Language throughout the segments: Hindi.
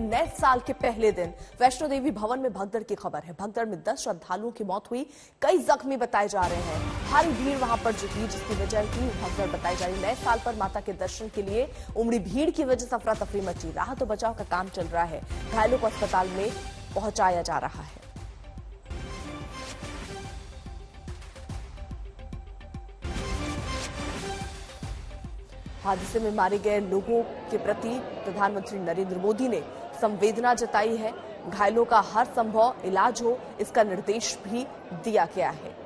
नए साल के पहले दिन वैष्णो देवी भवन में भगदड़ की खबर है। भगदड़ में 10 श्रद्धालुओं की मौत हुई, कई जख्मी बताए जा रहे हैं। भारी भीड़ वहां पर जुटी, जिसकी वजह की भगदड़ बताई जा रही। नए साल पर माता के दर्शन के लिए उमड़ी भीड़ की वजह से अफरा तफरी मची। राहत और बचाव का काम चल रहा है, घायलों को अस्पताल में पहुंचाया जा रहा है। हादसे में मारे गए लोगों के प्रति प्रधानमंत्री नरेंद्र मोदी ने संवेदना जताई है। घायलों का हर संभव इलाज हो, इसका निर्देश भी दिया गया है।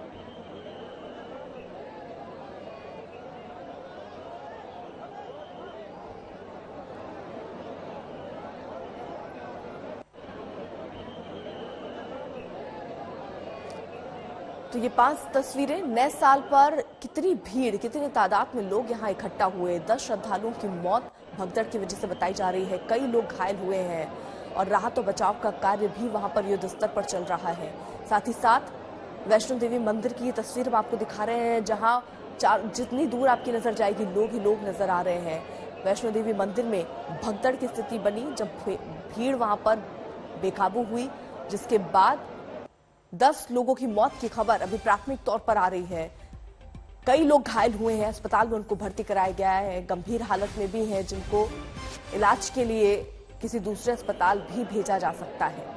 तो ये 5 तस्वीरें नए साल पर कितनी भीड़, कितनी तादाद में लोग यहां इकट्ठा हुए। 10 श्रद्धालुओं की मौत भगदड़ की वजह से बताई जा रही है, कई लोग घायल हुए हैं और राहत और बचाव का कार्य भी वहां पर युद्ध स्तर पर चल रहा है। साथ ही साथ वैष्णो देवी मंदिर की ये तस्वीर हम आपको दिखा रहे हैं, जहां जितनी दूर आपकी नजर जाएगी लोग ही लोग नजर आ रहे हैं। वैष्णो देवी मंदिर में भगदड़ की स्थिति बनी जब भीड़ वहां पर बेकाबू हुई, जिसके बाद 10 लोगों की मौत की खबर अभी प्राथमिक तौर पर आ रही है। कई लोग घायल हुए हैं, अस्पताल में उनको भर्ती कराया गया है, गंभीर हालत में भी हैं, जिनको इलाज के लिए किसी दूसरे अस्पताल भी भेजा जा सकता है।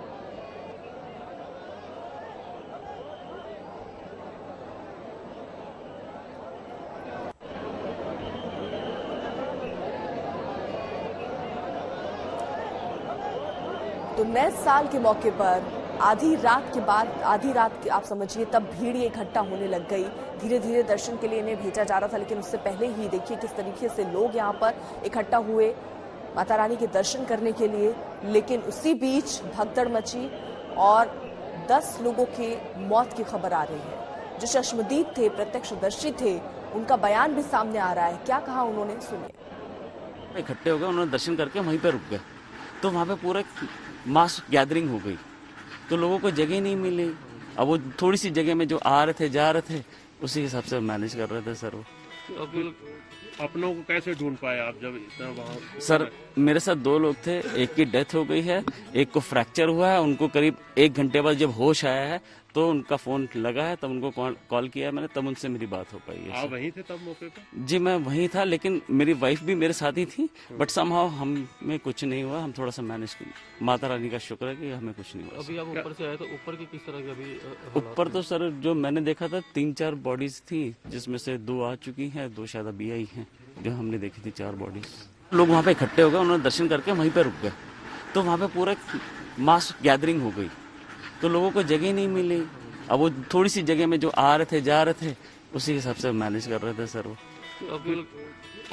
तो नए साल के मौके पर आधी रात आप समझिए तब भीड़ ये इकट्ठा होने लग गई। धीरे धीरे दर्शन के लिए इन्हें भेजा जा रहा था, लेकिन उससे पहले ही देखिए किस तरीके से लोग यहाँ पर इकट्ठा हुए माता रानी के दर्शन करने के लिए। लेकिन उसी बीच भगदड़ मची और 10 लोगों की मौत की खबर आ रही है। जो चश्मदीद थे, प्रत्यक्षदर्शी थे, उनका बयान भी सामने आ रहा है। क्या कहा उन्होंने, सुनिए। इकट्ठे हो गए, उन्होंने दर्शन करके वहीं पे रुक गए, तो वहां पे पूरा मास गैदरिंग हो गई, तो लोगों को जगह नहीं मिली। अब वो थोड़ी सी जगह में जो आ रहे थे जा रहे थे, उसी हिसाब से मैनेज कर रहे थे सर। वो अपनों को कैसे ढूंढ पाए आप जब इतना वहाँ? सर मेरे साथ 2 लोग थे, एक की डेथ हो गई है, एक को फ्रैक्चर हुआ है। उनको करीब 1 घंटे बाद जब होश आया है तो उनका फोन लगा है, तब उनको कॉल किया है मैंने, तब उनसे मेरी बात हो पाई है। आप वहीं थे तब मौके पे? जी मैं वहीं था, लेकिन मेरी वाइफ भी मेरे साथ ही थी, बट समहाउ हमें कुछ नहीं हुआ। हम थोड़ा सा मैनेज, माता रानी का शुक्र है कि हमें कुछ नहीं हुआ। अभी आप ऊपर से आए तो ऊपर की किस तरह की अभी ऊपर तो सर जो मैंने देखा था 3-4 बॉडीज थी, जिसमें से 2 आ चुकी हैं, 2 शायद अभी आई हैं, जो हमने देखी थी 4 बॉडीज। लोग वहाँ पे इकट्ठे हो गए, उन्होंने दर्शन करके वहीं पे रुक गए, तो वहाँ पे पूरा मास गैदरिंग हो गई, तो लोगों को जगह नहीं मिली। अब वो थोड़ी सी जगह में जो आ रहे थे जा रहे थे, उसी हिसाब से मैनेज कर रहे थे सर। वो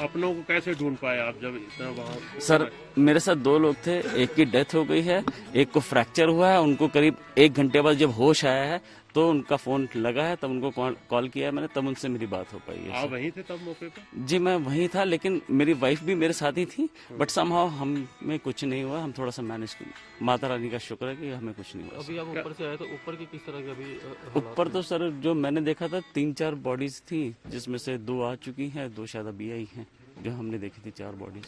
अपनों को कैसे ढूंढ पाए आप जब इतना वहाँ? सर मेरे साथ 2 लोग थे, एक की डेथ हो गई है, एक को फ्रैक्चर हुआ है। उनको करीब 1 घंटे बाद जब होश आया है तो उनका फोन लगा है, तब उनको कॉल किया है मैंने, तब उनसे मेरी बात हो पाई है। आप वहीं थे तब मौके पे? जी मैं वहीं था, लेकिन मेरी वाइफ भी मेरे साथ ही थी, बट समहाउ हमें कुछ नहीं हुआ। हम थोड़ा सा मैनेज, माता रानी का शुक्र है कि हमें कुछ नहीं हुआ। अभी आप ऊपर से आए तो ऊपर की किस तरह की अभी ऊपर तो सर जो मैंने देखा था 3-4 बॉडीज थी, जिसमें से 2 आ चुकी हैं, 2 शायद अभी आई हैं, जो हमने देखी थी 4 बॉडीज।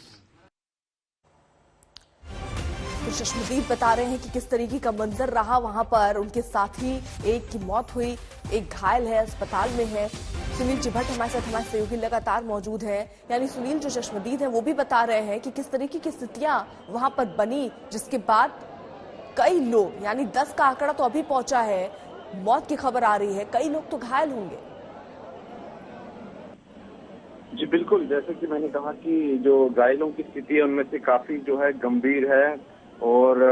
तो चश्मदीद बता रहे हैं कि किस तरीके का मंजर रहा वहां पर। उनके साथ ही एक की मौत हुई, एक घायल है, अस्पताल में है। सुनील जी भट्ट हमारे साथ, हमारे सहयोगी लगातार मौजूद हैं। यानी सुनील, जो चश्मदीद है वो भी बता रहे हैं कि किस तरीके की स्थितियां वहां पर बनी, जिसके बाद कई लोग, यानी 10 का आंकड़ा तो अभी पहुंचा है, मौत की खबर आ रही है, कई लोग तो घायल होंगे। जी बिल्कुल, जैसे कि मैंने कहा कि जो घायलों की स्थिति है उनमें से काफी जो है गंभीर है, और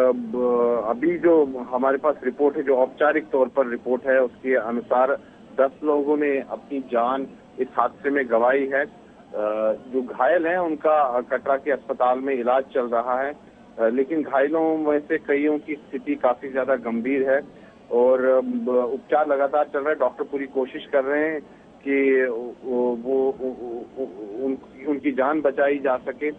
अभी जो हमारे पास रिपोर्ट है, जो औपचारिक तौर पर रिपोर्ट है, उसके अनुसार 10 लोगों ने अपनी जान इस हादसे में गंवाई है। जो घायल हैं उनका कटरा के अस्पताल में इलाज चल रहा है, लेकिन घायलों में से कईयों की स्थिति काफी ज्यादा गंभीर है और उपचार लगातार चल रहा है। डॉक्टर पूरी कोशिश कर रहे हैं कि उनकी जान बचाई जा सके,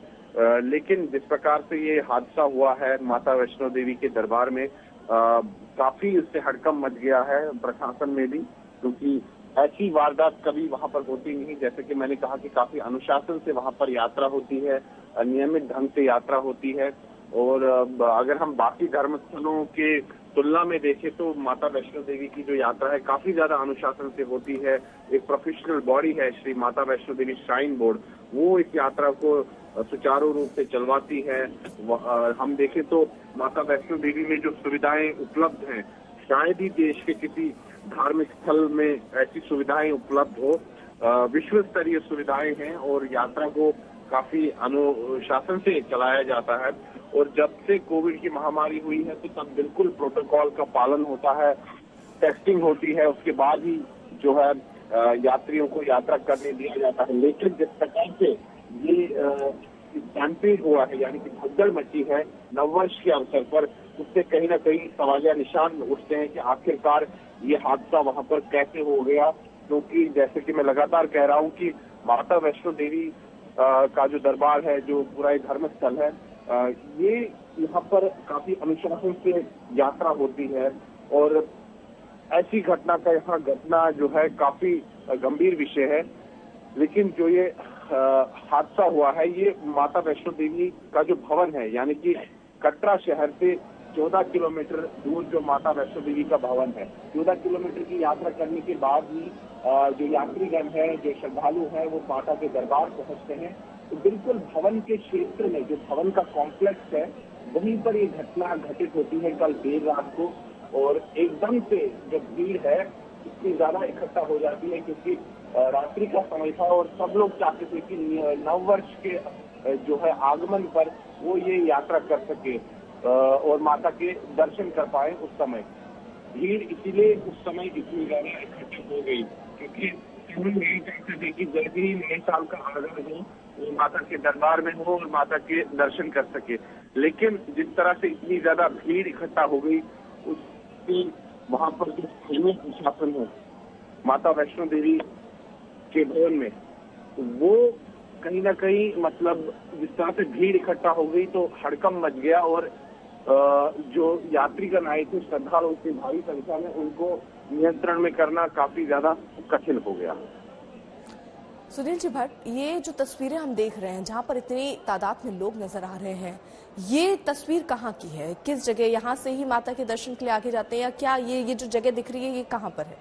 लेकिन जिस प्रकार से ये हादसा हुआ है माता वैष्णो देवी के दरबार में, काफी उससे हड़कंप मच गया है प्रशासन में भी, क्योंकि ऐसी वारदात कभी वहां पर होती नहीं। जैसे कि मैंने कहा कि काफी अनुशासन से वहां पर यात्रा होती है, नियमित ढंग से यात्रा होती है, और अगर हम बाकी धर्मस्थलों के तुलना में देखें तो माता वैष्णो देवी की जो यात्रा है काफी ज्यादा अनुशासन से होती है। एक प्रोफेशनल बॉडी है श्री माता वैष्णो देवी श्राइन बोर्ड, वो इस यात्रा को सुचारू रूप से चलवाती है। हम देखें तो माता वैष्णो देवी में जो सुविधाएं उपलब्ध हैं, शायद ही देश के किसी धार्मिक स्थल में ऐसी सुविधाएं उपलब्ध हो। विश्व स्तरीय सुविधाएं हैं और यात्रा को काफी अनुशासन से चलाया जाता है। और जब से कोविड की महामारी हुई है तो तब बिल्कुल प्रोटोकॉल का पालन होता है, टेस्टिंग होती है, उसके बाद ही जो है यात्रियों को यात्रा करने दिया जाता है। लेकिन जिस प्रकार से ये स्टैम्पेड हुआ है, यानी कि भगदड़ मची है नववर्ष के अवसर पर, उससे कहीं ना कहीं सवालिया निशान उठते हैं कि आखिरकार ये हादसा वहां पर कैसे हो गया। क्योंकि जैसे कि मैं लगातार कह रहा हूं कि माता वैष्णो देवी का जो दरबार है, जो पूरा एक धर्मस्थल है, ये यहाँ पर काफी अनुशासन से यात्रा होती है। और ऐसी घटना का यहाँ घटना जो है काफी गंभीर विषय है। लेकिन जो ये हादसा हुआ है, ये माता वैष्णो देवी का जो भवन है, यानी कि कटरा शहर से 14 किलोमीटर दूर जो माता वैष्णो देवी का भवन है, 14 किलोमीटर की यात्रा करने के बाद ही जो यात्रीगण है, जो श्रद्धालु हैं, वो माता के दरबार पहुंचते हैं। तो बिल्कुल भवन के क्षेत्र में, जो भवन का कॉम्प्लेक्स है, वहीं पर ये घटना घटित होती है कल देर रात को। और एकदम से जो भीड़ है इतनी ज्यादा इकट्ठा हो जाती है, क्योंकि रात्रि का समय था और सब लोग चाहते थे कि नववर्ष के जो है आगमन पर वो ये यात्रा कर सके और माता के दर्शन कर पाए। उस समय भीड़ इसीलिए उस समय इतनी ज्यादा इकट्ठी हो गई, क्योंकि हम यही चाहते थे कि जल्दी ही नए साल का आगमन हो, वो माता के दरबार में हो और माता के दर्शन कर सके। लेकिन जिस तरह से इतनी ज्यादा भीड़ इकट्ठा हो गई, उससे वहां पर जो स्थानीय प्रशासन है माता वैष्णो देवी के भवन में, वो कहीं ना कहीं मतलब जिस तरह से भीड़ इकट्ठा हो गई तो हड़कंप मच गया। और जो यात्रीगण आए थे, श्रद्धालु की भारी संख्या में, उनको नियंत्रण में करना काफी ज्यादा कठिन हो गया। सुनील जी भट्ट, ये जो तस्वीरें हम देख रहे हैं जहां पर इतनी तादाद में लोग नजर आ रहे हैं, ये तस्वीर कहाँ की है? किस जगह? यहाँ से ही माता के दर्शन के लिए आगे जाते हैं या क्या ये जो जगह दिख रही है ये कहाँ पर है?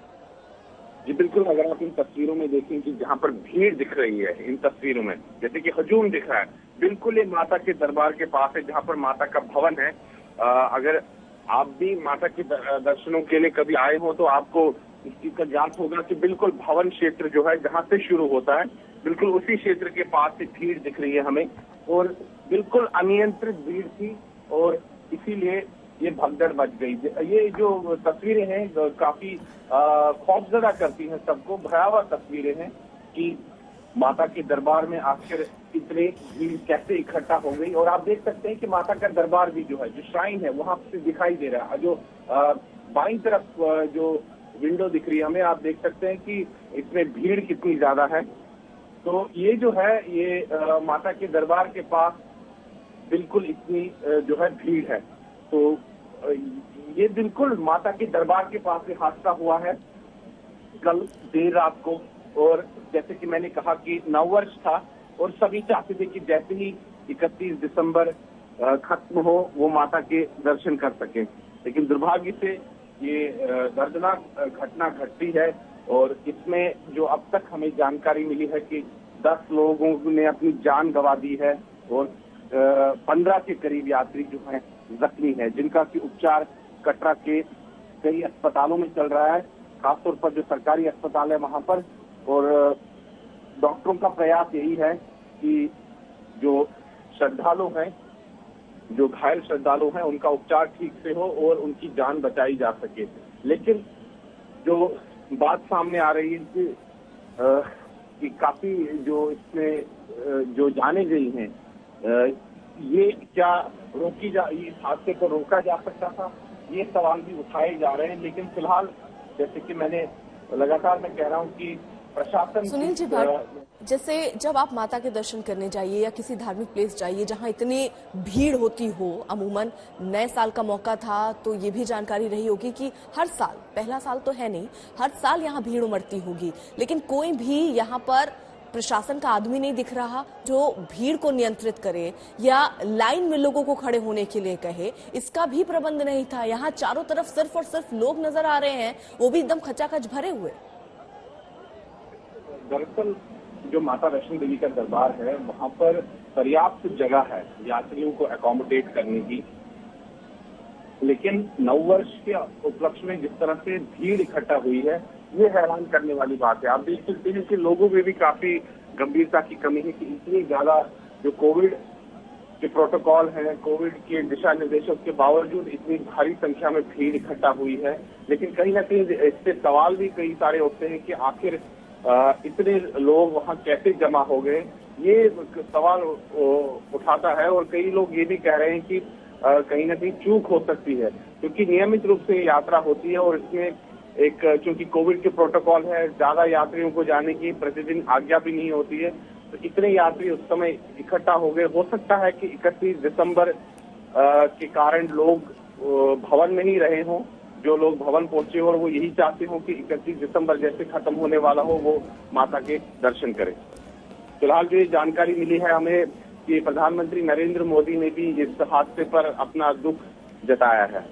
जी बिल्कुल, अगर आप इन तस्वीरों में देखें कि जहाँ पर भीड़ दिख रही है इन तस्वीरों में, जैसे कि हजूम दिख रहा है, बिल्कुल ये माता के दरबार के पास है जहाँ पर माता का भवन है। अगर आप भी माता के दर्शनों के लिए कभी आए हो तो आपको इस चीज का ज्ञान होगा कि बिल्कुल भवन क्षेत्र जो है जहाँ से शुरू होता है, बिल्कुल उसी क्षेत्र के पास से भीड़ दिख रही है हमें। और बिल्कुल अनियंत्रित भीड़ थी और इसीलिए ये भगदड़ मच गई। ये जो तस्वीरें हैं काफी खौफजदा करती हैं सबको, भयावह तस्वीरें हैं कि माता के दरबार में आखिर इतने भीड़ कैसे इकट्ठा हो गई। और आप देख सकते हैं कि माता का दरबार भी जो है, जो श्राइन है, वहां से दिखाई दे रहा है। जो बाईं तरफ जो विंडो दिख रही है हमें, आप देख सकते हैं कि इसमें भीड़ कितनी ज्यादा है। तो ये जो है ये माता के दरबार के पास बिल्कुल इतनी जो है भीड़ है। तो ये बिल्कुल माता के दरबार के पास से हादसा हुआ है कल देर रात को। और जैसे कि मैंने कहा कि नववर्ष था और सभी चाहते थे कि जैसे ही 31 दिसंबर खत्म हो वो माता के दर्शन कर सके। लेकिन दुर्भाग्य से ये दर्दनाक घटना घटती है और इसमें जो अब तक हमें जानकारी मिली है कि 10 लोगों ने अपनी जान गंवा दी है और 15 के करीब यात्री जो हैं जख्मी है, जिनका कि उपचार कटरा के कई अस्पतालों में चल रहा है, खासतौर पर जो सरकारी अस्पताल है वहां पर। और डॉक्टरों का प्रयास यही है कि जो श्रद्धालु हैं, जो घायल श्रद्धालु हैं, उनका उपचार ठीक से हो और उनकी जान बचाई जा सके। लेकिन जो बात सामने आ रही है कि काफी जो इसमें जो जाने गई हैं, ये क्या इस हादसे को रोका जा सकता था, ये सवाल भी उठाए जा रहे हैं। लेकिन फिलहाल जैसे कि मैंने लगातार मैं कह रहा हूँ कि प्रशासन। सुनील जी भट्ट, जैसे जब आप माता के दर्शन करने जाइए या किसी धार्मिक प्लेस जाइए जहां इतनी भीड़ होती हो, अमूमन नए साल का मौका था तो ये भी जानकारी रही होगी कि हर साल, पहला साल तो है नहीं, हर साल यहाँ भीड़ उमड़ती होगी, लेकिन कोई भी यहाँ पर प्रशासन का आदमी नहीं दिख रहा जो भीड़ को नियंत्रित करे या लाइन में लोगों को खड़े होने के लिए कहे, इसका भी प्रबंध नहीं था। यहाँ चारों तरफ सिर्फ और सिर्फ लोग नजर आ रहे हैं, वो भी एकदम खचाखच भरे हुए। दरअसल जो माता वैष्णो देवी का दरबार है वहां पर पर्याप्त जगह है यात्रियों को अकोमोडेट करने की, लेकिन नववर्ष के उपलक्ष्य में जिस तरह से भीड़ इकट्ठा हुई है ये हैरान करने वाली बात है। आप देख सकते हैं कि लोगों में भी काफी गंभीरता की कमी है कि इतनी ज्यादा जो कोविड के प्रोटोकॉल हैं, कोविड के दिशा निर्देशों के बावजूद इतनी भारी संख्या में भीड़ इकट्ठा हुई है। लेकिन कहीं ना कहीं इससे सवाल भी कई सारे उठते हैं कि आखिर इतने लोग वहां कैसे जमा हो गए, ये सवाल उठाता है। और कई लोग ये भी कह रहे हैं कि कहीं ना कहीं चूक हो सकती है, क्योंकि नियमित रूप से यात्रा होती है और इसमें एक चूंकि कोविड के प्रोटोकॉल है, ज्यादा यात्रियों को जाने की प्रतिदिन आज्ञा भी नहीं होती है, तो इतने यात्री उस समय इकट्ठा हो गए। हो सकता है कि 31 दिसंबर के कारण लोग भवन में ही रहे हों, जो लोग भवन पहुंचे और वो यही चाहते हो कि 31 दिसंबर जैसे खत्म होने वाला हो वो माता के दर्शन करें। फिलहाल जो ये जानकारी मिली है हमें कि प्रधानमंत्री नरेंद्र मोदी ने भी इस हादसे पर अपना दुख जताया है।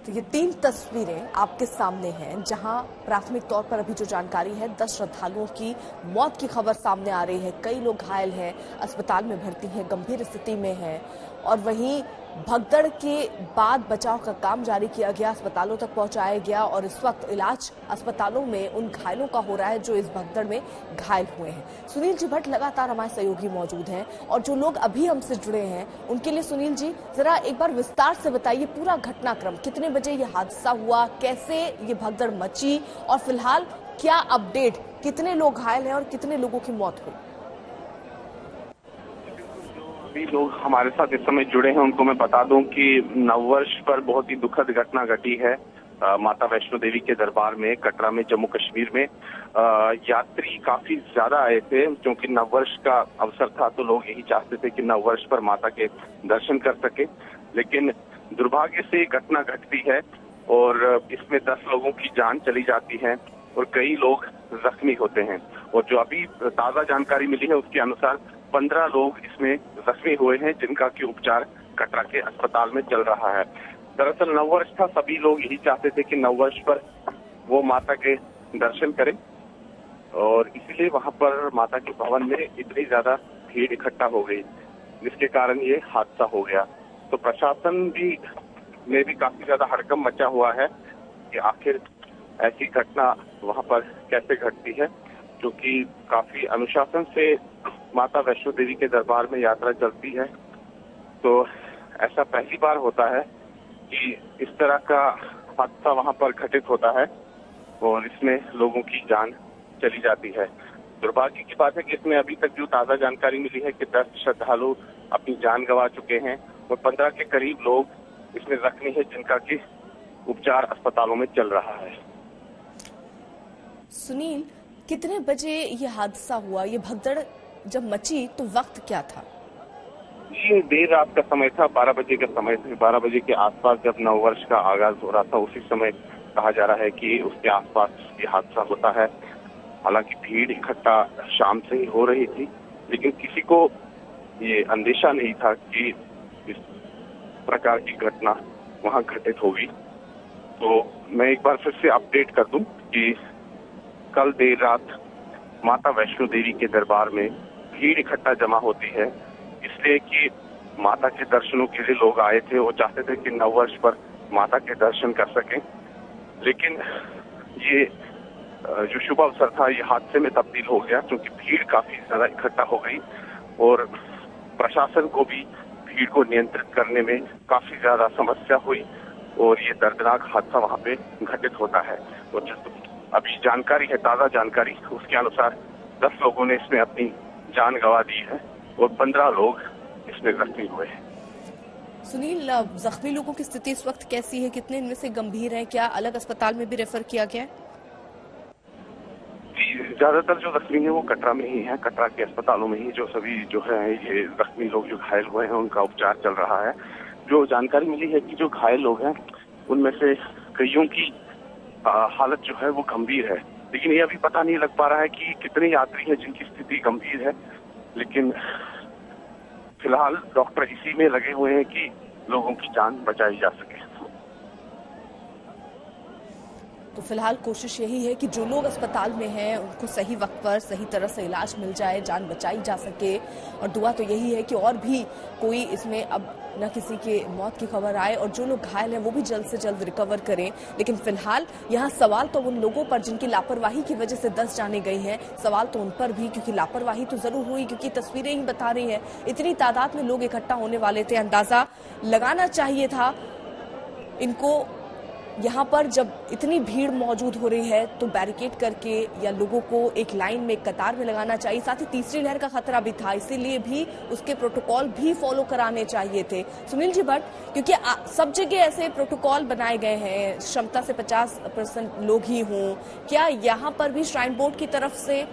तो ये 3 तस्वीरें आपके सामने हैं जहां प्राथमिक तौर पर अभी जो जानकारी है 10 श्रद्धालुओं की मौत की खबर सामने आ रही है। कई लोग घायल हैं, अस्पताल में भर्ती हैं, गंभीर स्थिति में हैं। और वहीं भगदड़ के बाद बचाव का काम जारी किया गया, अस्पतालों तक पहुंचाया गया और इस वक्त इलाज अस्पतालों में उन घायलों का हो रहा है जो इस भगदड़ में घायल हुए हैं। सुनील जी भट्ट लगातार हमारे सहयोगी मौजूद हैं और जो लोग अभी हमसे जुड़े हैं उनके लिए सुनील जी जरा एक बार विस्तार से बताइए पूरा घटनाक्रम, कितने बजे ये हादसा हुआ, कैसे ये भगदड़ मची और फिलहाल क्या अपडेट, कितने लोग घायल हैं और कितने लोगों की मौत हुई? भी लोग हमारे साथ इस समय जुड़े हैं उनको मैं बता दूं कि नववर्ष पर बहुत ही दुखद घटना घटी है माता वैष्णो देवी के दरबार में, कटरा में, जम्मू कश्मीर में। यात्री काफी ज्यादा आए थे क्योंकि नववर्ष का अवसर था, तो लोग यही चाहते थे कि नववर्ष पर माता के दर्शन कर सके। लेकिन दुर्भाग्य से ये घटना घटती है और इसमें 10 लोगों की जान चली जाती है और कई लोग जख्मी होते हैं। और जो अभी ताजा जानकारी मिली है उसके अनुसार 15 लोग इसमें जख्मी हुए हैं जिनका की उपचार कटरा के अस्पताल में चल रहा है। दरअसल नववर्ष था, सभी लोग यही चाहते थे कि नववर्ष पर वो माता के दर्शन करें और इसीलिए वहां पर माता के भवन में इतनी ज्यादा भीड़ इकट्ठा हो गई जिसके कारण ये हादसा हो गया। तो प्रशासन में भी काफी ज्यादा हड़कंप मचा हुआ है कि आखिर ऐसी घटना वहां पर कैसे घटती है, क्योंकि काफी अनुशासन से माता वैष्णो देवी के दरबार में यात्रा चलती है। तो ऐसा पहली बार होता है कि इस तरह का हादसा वहां पर घटित होता है और इसमें लोगों की जान चली जाती है। दुर्भाग्य की बात है कि इसमें अभी तक जो ताजा जानकारी मिली है कि 10 श्रद्धालु अपनी जान गंवा चुके हैं और 15 के करीब लोग इसमें जख्मी है जिनका की उपचार अस्पतालों में चल रहा है। सुनील, कितने बजे ये हादसा हुआ, ये भगदड़ जब मची तो वक्त क्या था? ये देर रात का समय था, 12 बजे का समय था। 12 बजे के आसपास जब नववर्ष का आगाज हो रहा था उसी समय कहा जा रहा है कि उसके आसपास ये हादसा होता है। हालांकि भीड़ इकट्ठा शाम से ही हो रही थी, लेकिन किसी को ये अंदेशा नहीं था कि इस प्रकार की घटना वहां घटित होगी। तो मैं एक बार फिर से अपडेट कर दूं कि कल देर रात माता वैष्णो देवी के दरबार में भीड़ इकट्ठा जमा होती है, इसलिए कि माता के दर्शनों के लिए लोग आए थे। वो चाहते थे कि नववर्ष पर माता के दर्शन कर सकें, लेकिन ये जो शुभ अवसर था ये हादसे में तब्दील हो गया क्योंकि भीड़ काफी ज्यादा इकट्ठा हो गई और प्रशासन को भी भीड़ को नियंत्रित करने में काफी ज्यादा समस्या हुई और ये दर्दनाक हादसा वहां पे घटित होता है। और अभी जानकारी है, ताजा जानकारी, उसके अनुसार 10 लोगों ने इसमें अपनी जान गंवा दी है और 15 लोग इसमें जख्मी हुए हैं। सुनील, जख्मी लोगों की स्थिति इस वक्त कैसी है, कितने इनमें से गंभीर हैं, क्या अलग अस्पताल में भी रेफर किया गया है? ज्यादातर जो जख्मी है वो कटरा में ही है, कटरा के अस्पतालों में ही जो सभी जो है ये जख्मी लोग जो घायल हुए हैं उनका उपचार चल रहा है। जो जानकारी मिली है कि जो घायल लोग हैं उनमें से कईयों की हालत जो है वो गंभीर है, लेकिन ये अभी पता नहीं लग पा रहा है कि कितने यात्री हैं जिनकी स्थिति गंभीर है। लेकिन फिलहाल डॉक्टर इसी में लगे हुए हैं कि लोगों की जान बचाई जा सके। तो फिलहाल कोशिश यही है कि जो लोग अस्पताल में हैं उनको सही वक्त पर सही तरह से इलाज मिल जाए, जान बचाई जा सके। और दुआ तो यही है कि और भी कोई इसमें अब न किसी के मौत की खबर आए और जो लोग घायल हैं वो भी जल्द से जल्द रिकवर करें। लेकिन फिलहाल यहाँ सवाल तो उन लोगों पर जिनकी लापरवाही की वजह से 10 जाने गई हैं, सवाल तो उन पर भी, क्योंकि लापरवाही तो जरूर हुई, क्योंकि तस्वीरें ही बता रही हैं इतनी तादाद में लोग इकट्ठा होने वाले थे। अंदाजा लगाना चाहिए था इनको, यहाँ पर जब इतनी भीड़ मौजूद हो रही है तो बैरिकेड करके या लोगों को एक लाइन में, एक कतार में लगाना चाहिए। साथ ही तीसरी लहर का खतरा भी था, इसीलिए भी उसके प्रोटोकॉल भी फॉलो कराने चाहिए थे सुनील जी भट्ट, क्योंकि सब जगह ऐसे प्रोटोकॉल बनाए गए हैं, क्षमता से 50% लोग ही हों। क्या यहाँ पर भी श्राइन बोर्ड की तरफ से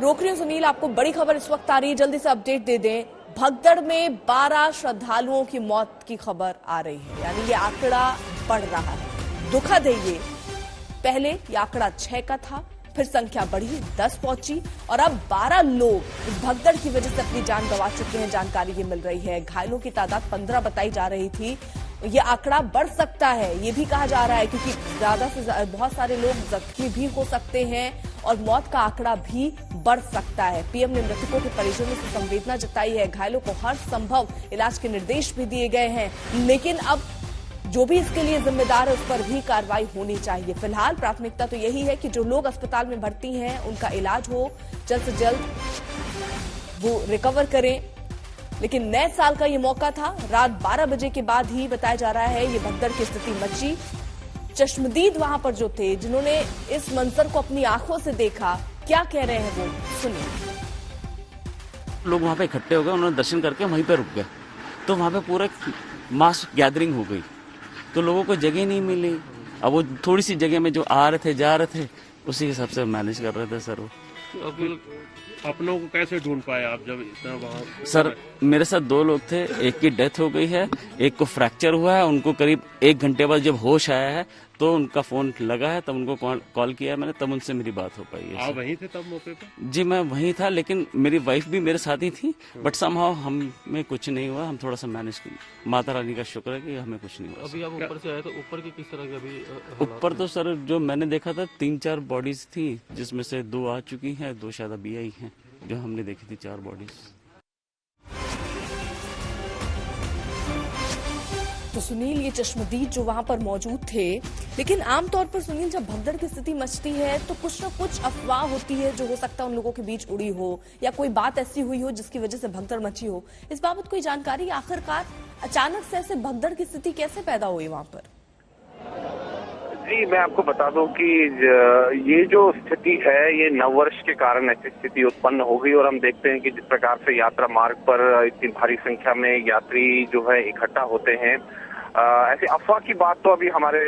रोक रही हूँ सुनील, आपको बड़ी खबर इस वक्त आ रही है, जल्दी से अपडेट दे दें। भगदड़ में 12 श्रद्धालुओं की मौत की खबर आ रही है, यानी ये आंकड़ा बढ़ रहा है। दुखद है ये, पहले ये आंकड़ा 6 का था, फिर संख्या बढ़ी, 10 पहुंची और अब 12 लोग इस भगदड़ की वजह से अपनी जान गंवा चुके हैं। जानकारी ये मिल रही है, घायलों की तादाद 15 बताई जा रही थी, ये आंकड़ा बढ़ सकता है ये भी कहा जा रहा है, क्योंकि ज्यादा से बहुत सारे लोग जख्मी भी हो सकते हैं और मौत का आंकड़ा भी बढ़ सकता है। पीएम ने मृतकों के परिजनों से संवेदना जताई है, घायलों को हर संभव इलाज के निर्देश भी दिए गए हैं, लेकिन अब जो भी इसके लिए जिम्मेदार है उस पर भी कार्रवाई होनी चाहिए। फिलहाल प्राथमिकता तो यही है कि जो लोग अस्पताल में भर्ती हैं उनका इलाज हो, जल्द से जल्द वो रिकवर करें। लेकिन नए साल का ये मौका था, रात 12 बजे के बाद ही बताया जा रहा है ये भगदड़ की स्थिति मची। चश्मदीद वहां पर जो थे, जिन्होंने इस मंजर को अपनी आंखों से देखा, क्या कह रहे हैं वो सुनिए। लोग वहां पे इकट्ठे हो गए, उन्होंने दर्शन करके वहीं पे रुक गए, तो वहां पे पूरा मास गैदरिंग हो गई, तो लोगों को जगह नहीं मिली। अब वो थोड़ी सी जगह में जो आ रहे थे, जा रहे थे, उसी हिसाब से मैनेज कर रहे थे सर। वो अपनों को कैसे ढूंढ पाए आप जब इतना वहाँ? सर मेरे साथ 2 लोग थे, एक की डेथ हो गई है, एक को फ्रैक्चर हुआ है। उनको करीब 1 घंटे बाद जब होश आया है तो उनका फोन लगा है, तब उनको कॉल किया मैंने, तब उनसे मेरी बात हो पाई है। आप वहीं थे तब मौके पे? जी मैं वहीं था, लेकिन मेरी वाइफ भी मेरे साथ ही थी, बट समहाउ हमें कुछ नहीं हुआ, हम थोड़ा सा मैनेज, माता रानी का शुक्र है कि हमें कुछ नहीं हुआ। अभी आप ऊपर से आए तो ऊपर की किस तरह की अभी ऊपर तो सर जो मैंने देखा था 3-4 बॉडीज थी, जिसमें से 2 आ चुकी हैं, 2 शायद अभी आई हैं, जो हमने देखी थी 4 बॉडीज। तो सुनील, ये चश्मदीद जो वहां पर मौजूद थे, लेकिन आमतौर पर सुनील जब भगदड़ की स्थिति मचती है तो कुछ न कुछ अफवाह होती है जो हो सकता है उन लोगों के बीच उड़ी हो, या कोई बात ऐसी हुई हो जिसकी वजह से भगदड़ मची हो। इस बाबत कोई जानकारी, आखिरकार अचानक से ऐसे भगदड़ की स्थिति कैसे पैदा हुई वहां पर? जी मैं आपको बता दूं कि ये जो स्थिति है ये नववर्ष के कारण ऐसी स्थिति उत्पन्न हो गई, और हम देखते हैं कि जिस प्रकार से यात्रा मार्ग पर इतनी भारी संख्या में यात्री जो है इकट्ठा होते हैं, ऐसी अफवाह की बात तो अभी हमारे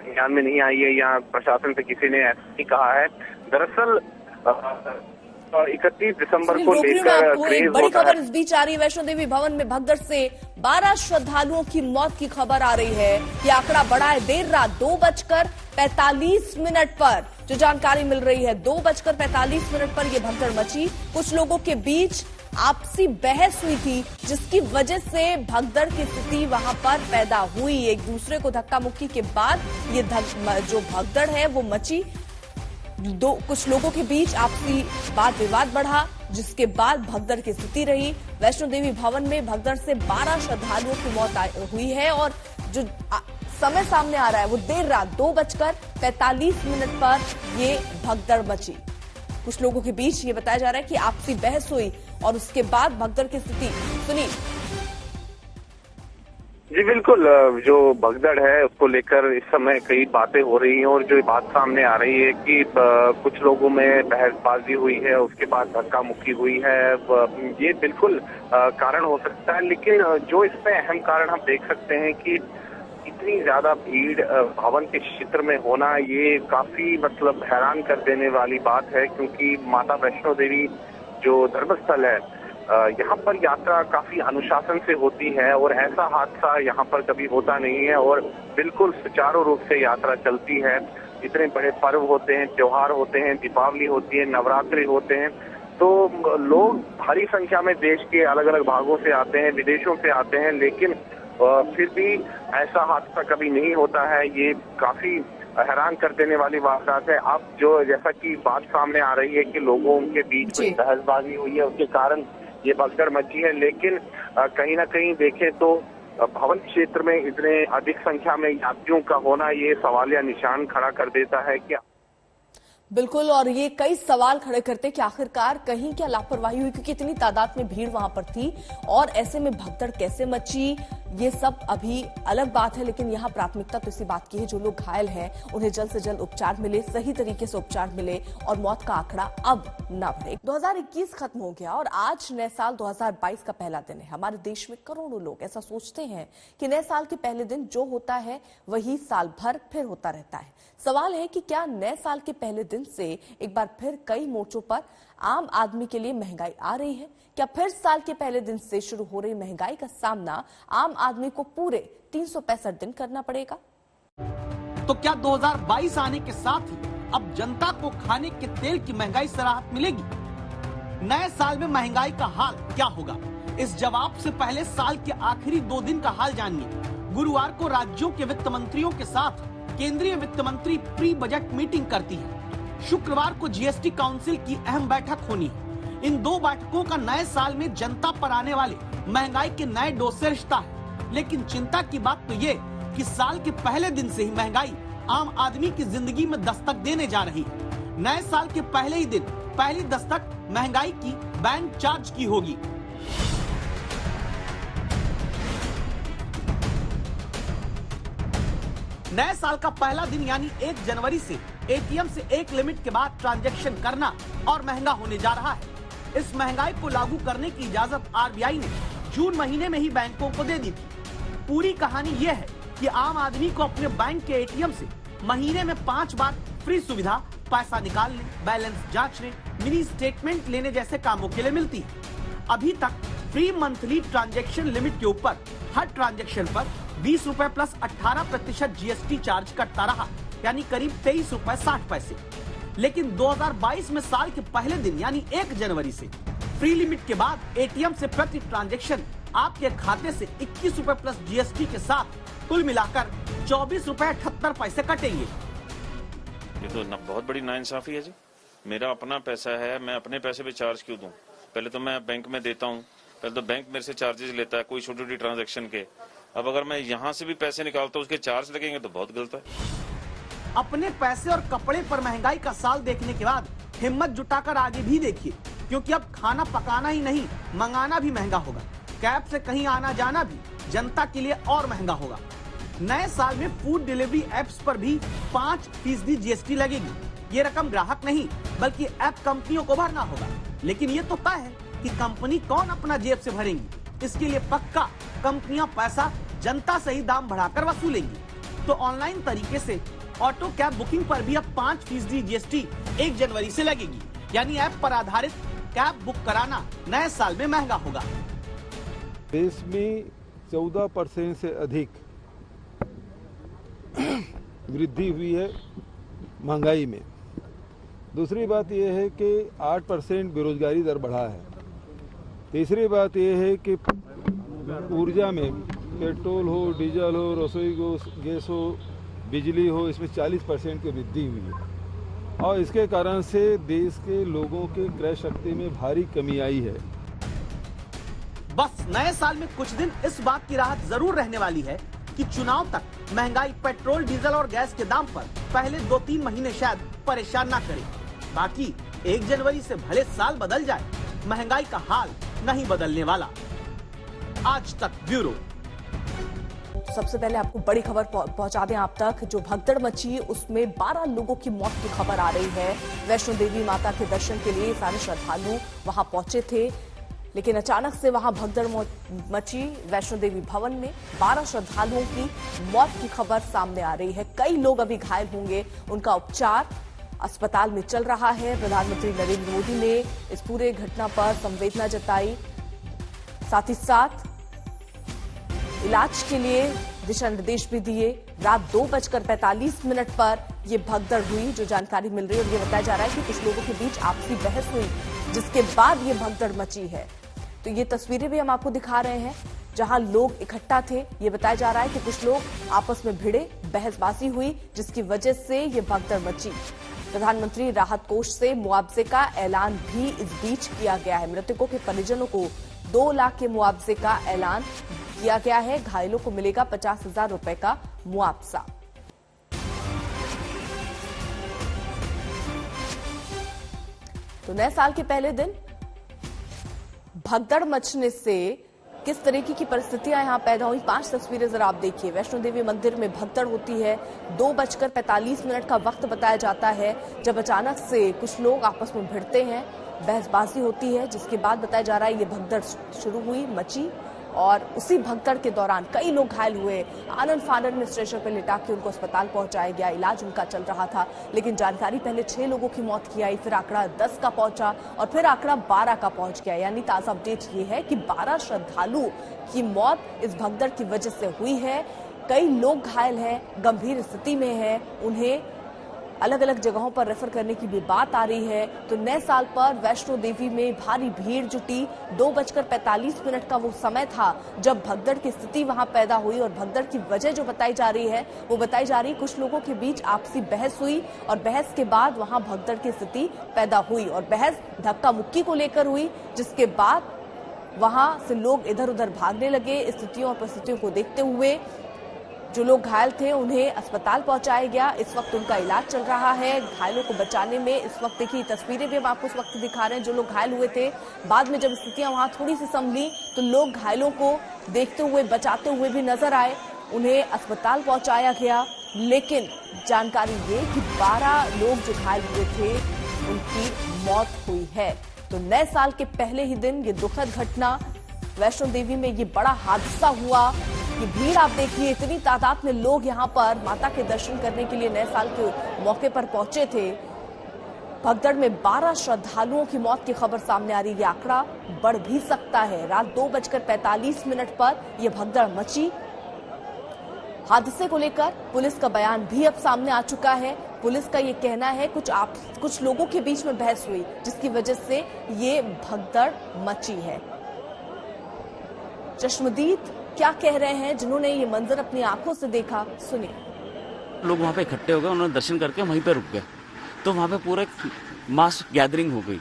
ध्यान में नहीं आई है या प्रशासन से किसी ने ऐसा नहीं कहा है। दरअसल 31 दिसंबर को लेकर एक बड़ी खबर इस बीच आ रही है, वैष्णो देवी भवन में भगदड़ से 12 श्रद्धालुओं की मौत की खबर आ रही है। ये आंकड़ा बढ़ा है देर रात 2:45 पर, जो जानकारी मिल रही है 2:45 पर यह भगदड़ मची। कुछ लोगों के बीच आपसी बहस हुई थी, जिसकी वजह से भगदड़ की स्थिति वहां पर पैदा हुई। एक दूसरे को धक्का मुक्की के बाद ये जो भगदड़ है वो मची। कुछ लोगों के बीच आपसी वाद विवाद बढ़ा, जिसके बाद भगदड़ की स्थिति रही। वैष्णो देवी भवन में भगदड़ से 12 श्रद्धालुओं की मौत हुई है, और जो समय सामने आ रहा है वो देर रात 2:45 पर ये भगदड़ मची। कुछ लोगों के बीच ये बताया जा रहा है कि आपसी बहस हुई और उसके बाद भगदड़ की स्थिति सुनी। जी बिल्कुल, जो भगदड़ है उसको लेकर इस समय कई बातें हो रही हैं, और जो बात सामने आ रही है कि कुछ लोगों में बहसबाजी हुई है, उसके बाद धक्का मुक्की हुई है, ये बिल्कुल कारण हो सकता है। लेकिन जो इसमें अहम कारण हम देख सकते हैं कि इतनी ज्यादा भीड़ भवन के क्षेत्र में होना, ये काफी मतलब हैरान कर देने वाली बात है, क्योंकि माता वैष्णो देवी जो धर्मस्थल है, यहाँ पर यात्रा काफी अनुशासन से होती है, और ऐसा हादसा यहाँ पर कभी होता नहीं है, और बिल्कुल सुचारू रूप से यात्रा चलती है। इतने बड़े पर्व होते हैं, त्योहार होते हैं, दीपावली होती है, नवरात्रि होते हैं, तो लोग भारी संख्या में देश के अलग अलग भागों से आते हैं, विदेशों से आते हैं, लेकिन फिर भी ऐसा हादसा कभी नहीं होता है। ये काफी हैरान कर देने वाली वारदात है। अब जो जैसा कि बात सामने आ रही है कि लोगों के बीच में बहसबाजी हुई है, उसके कारण ये भगदड़ मची है, लेकिन कहीं ना कहीं देखें तो भवन क्षेत्र में इतने अधिक संख्या में यात्रियों का होना ये सवालिया निशान खड़ा कर देता है कि बिल्कुल, और ये कई सवाल खड़े करते कि आखिरकार कहीं क्या लापरवाही हुई, क्योंकि इतनी तादाद में भीड़ वहां पर थी और ऐसे में भगदड़ कैसे मची, ये सब अभी अलग बात है। लेकिन यहाँ प्राथमिकता तो इसी बात की है जो लोग घायल हैं उन्हें जल्द से जल्द उपचार मिले, सही तरीके से उपचार मिले और मौत का आंकड़ा अब न बढ़े। 2021 खत्म हो गया और आज नए साल 2022 का पहला दिन है। हमारे देश में करोड़ों लोग ऐसा सोचते हैं कि नए साल के पहले दिन जो होता है वही साल भर फिर होता रहता है। सवाल है कि क्या नए साल के पहले दिन से एक बार फिर कई मोर्चों पर आम आदमी के लिए महंगाई आ रही है? क्या फिर साल के पहले दिन से शुरू हो रही महंगाई का सामना आम आदमी को पूरे 365 दिन करना पड़ेगा? तो क्या 2022 आने के साथ ही अब जनता को खाने के तेल की महंगाई से राहत मिलेगी? नए साल में महंगाई का हाल क्या होगा? इस जवाब से पहले साल के आखिरी 2 दिन का हाल जानिए। गुरुवार को राज्यों के वित्त मंत्रियों के साथ केंद्रीय वित्त मंत्री प्री बजट मीटिंग करती है। शुक्रवार को जीएसटी काउंसिल की अहम बैठक होनी है। इन 2 बैठकों का नए साल में जनता पर आने वाले महंगाई के नए डोज से रिश्ता है। लेकिन चिंता की बात तो ये कि साल के पहले दिन से ही महंगाई आम आदमी की जिंदगी में दस्तक देने जा रही है। नए साल के पहले ही दिन पहली दस्तक महंगाई की बैंक चार्ज की होगी। नए साल का पहला दिन यानी 1 जनवरी से एटीएम से एक लिमिट के बाद ट्रांजैक्शन करना और महंगा होने जा रहा है। इस महंगाई को लागू करने की इजाजत आरबीआई ने जून महीने में ही बैंकों को दे दी थी। पूरी कहानी यह है कि आम आदमी को अपने बैंक के एटीएम से महीने में 5 बार फ्री सुविधा पैसा निकालने, बैलेंस जांचने, मिनी स्टेटमेंट लेने जैसे कामों के लिए मिलती है। अभी तक फ्री मंथली ट्रांजैक्शन लिमिट के ऊपर हर ट्रांजैक्शन पर 20 रुपए प्लस 18% जीएसटी चार्ज कटता रहा, यानी करीब 23 रुपए 60 पैसे। लेकिन 2022 में साल के पहले दिन यानी 1 जनवरी से फ्री लिमिट के बाद एटीएम से प्रति ट्रांजैक्शन आपके खाते से 21 रुपए प्लस जीएसटी के साथ कुल मिलाकर 24 रुपए 78 पैसे कटेंगे। ये तो बहुत बड़ी नाइंसाफी है जी। मेरा अपना पैसा है, मैं अपने पैसे पे चार्ज क्यों दूं? पहले तो मैं बैंक में देता हूं, पहले तो बैंक मेरे से चार्जेस लेता है कोई छोटी छोटी ट्रांजैक्शन के। अब अगर मैं यहाँ से भी पैसे निकालता हूँ उसके चार्ज लगेंगे तो बहुत गलत है। अपने पैसे और कपड़े पर महंगाई का साल देखने के बाद हिम्मत जुटाकर आगे भी देखिए, क्योंकि अब खाना पकाना ही नहीं मंगाना भी महंगा होगा। कैब से कहीं आना जाना भी जनता के लिए और महंगा होगा। नए साल में फूड डिलीवरी एप्स पर भी 5% जीएसटी लगेगी। ये रकम ग्राहक नहीं बल्कि ऐप कंपनियों को भरना होगा। लेकिन ये तो तय है कि कंपनी कौन अपना जेब से भरेंगी। इसके लिए पक्का कंपनियां पैसा जनता से ही दाम बढ़ाकर वसूलेंगी। तो ऑनलाइन तरीके से ऑटो कैब बुकिंग पर भी अब 5% जीएसटी 1 जनवरी से लगेगी, यानी ऐप पर आधारित कैब बुक कराना नए साल में महंगा होगा। देश में 14% से अधिक वृद्धि हुई है महंगाई में। दूसरी बात यह है कि 8% बेरोजगारी दर बढ़ा है। तीसरी बात यह है कि ऊर्जा में पेट्रोल हो, डीजल हो, रसोई गैस हो, बिजली हो, इसमें 40% की वृद्धि हुई है और इसके कारण से देश के लोगों के क्रय शक्ति में भारी कमी आई है। बस नए साल में कुछ दिन इस बात की राहत जरूर रहने वाली है कि चुनाव तक महंगाई पेट्रोल, डीजल और गैस के दाम पर पहले 2-3 महीने शायद परेशान ना करे। बाकी 1 जनवरी से भले साल बदल जाए, महंगाई का हाल नहीं बदलने वाला। आज तक ब्यूरो। सबसे पहले आपको बड़ी खबर पहुंचा दें आप तक। जो भगदड़ मची उसमें 12 लोगों की मौत की खबर आ रही है। वैष्णो देवी माता के दर्शन के लिए सारे श्रद्धालु वहां पहुंचे थे, लेकिन अचानक से वहां भगदड़ मची। वैष्णो देवी भवन में 12 श्रद्धालुओं की मौत की खबर सामने आ रही है। कई लोग अभी घायल होंगे, उनका उपचार अस्पताल में चल रहा है। प्रधानमंत्री नरेंद्र मोदी ने इस पूरे घटना पर संवेदना जताई, साथ ही साथ इलाज के लिए दिशा निर्देश भी दिए। रात 2:45 पर ये भगदड़ हुई, जो जानकारी मिल रही है और ये बताया जा रहा है कि कुछ लोगों के बीच आपसी बहस हुई, जिसके बाद ये भगदड़ मची है। तो ये तस्वीरें भी हम आपको दिखा रहे हैं जहां लोग इकट्ठा थे। ये बताया जा रहा है कि कुछ लोग आपस में भिड़े, बहसबाजी हुई, जिसकी वजह से ये भगदड़ मची। प्रधानमंत्री राहत कोष से मुआवजे का ऐलान भी इस बीच किया गया है। मृतकों के परिजनों को 2 लाख के मुआवजे का ऐलान किया गया है। घायलों को मिलेगा 50,000 रुपए का मुआवजा। तो नए साल के पहले दिन भगदड़ मचने से किस तरीके की परिस्थितियां यहां पैदा हुई, 5 तस्वीरें जरा आप देखिए। वैष्णो देवी मंदिर में भगदड़ होती है, 2:45 का वक्त बताया जाता है जब अचानक से कुछ लोग आपस में भिड़ते हैं, बहसबाजी होती है, जिसके बाद बताया जा रहा है ये भगदड़ शुरू हुई, मची और उसी भगदड़ के दौरान कई लोग घायल हुए। आनन फानन में स्ट्रेचर पर लिटा के उनको अस्पताल पहुंचाया गया, इलाज उनका चल रहा था। लेकिन जानकारी पहले 6 लोगों की मौत की आई, फिर आंकड़ा 10 का पहुंचा और फिर आंकड़ा 12 का पहुंच गया। यानी ताजा अपडेट ये है कि 12 श्रद्धालु की मौत इस भगदड़ की वजह से हुई है। कई लोग घायल हैं, गंभीर स्थिति में हैं, उन्हें अलग अलग जगहों पर रेफर करने की भी बात आ रही है। तो नए साल पर वैष्णो देवी में भारी भीड़ जुटी। 2:45 का वो समय था जब भगदड़ की स्थिति वहां पैदा हुई और भगदड़ की वजह जो बताई जा रही है वो बताई जा रही है कुछ लोगों के बीच आपसी बहस हुई और बहस के बाद वहां भगदड़ की स्थिति पैदा हुई और बहस धक्का मुक्की को लेकर हुई, जिसके बाद वहां से लोग इधर उधर भागने लगे। स्थितियों और परिस्थितियों को देखते हुए जो लोग घायल थे उन्हें अस्पताल पहुंचाया गया। इस वक्त उनका इलाज चल रहा है। घायलों को बचाने में इस वक्त देखिए तस्वीरें भी हम आपको इस वक्त दिखा रहे हैं जो लोग घायल हुए थे। बाद में जब स्थितियां वहां थोड़ी सी संभली तो लोग घायलों को देखते हुए, बचाते हुए भी नजर आए, उन्हें अस्पताल पहुंचाया गया। लेकिन जानकारी ये कि 12 लोग जो घायल हुए थे उनकी मौत हुई है। तो नए साल के पहले ही दिन ये दुखद घटना, वैष्णो देवी में ये बड़ा हादसा हुआ। ये भीड़ आप देखिए, इतनी तादाद में लोग यहाँ पर माता के दर्शन करने के लिए नए साल के मौके पर पहुंचे थे। भगदड़ में 12 श्रद्धालुओं की मौत की खबर सामने आ रही है। ये आंकड़ा बढ़ भी सकता है। रात 2:45 पर यह भगदड़ मची। हादसे को लेकर पुलिस का बयान भी अब सामने आ चुका है। पुलिस का ये कहना है कुछ लोगों के बीच में बहस हुई, जिसकी वजह से ये भगदड़ मची है। चश्मदीद क्या कह रहे हैं जिन्होंने ये मंजर अपनी आंखों से देखा, सुनिए। लोग वहाँ पे इकट्ठे हो गए, उन्होंने दर्शन करके वहीं पे रुक गए, तो वहाँ पे पूरा मास गैदरिंग हो गई,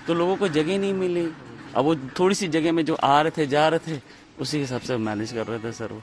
तो लोगों को जगह नहीं मिली। अब वो थोड़ी सी जगह में जो आ रहे थे, जा रहे थे, उसी हिसाब से मैनेज कर रहे थे सर। वो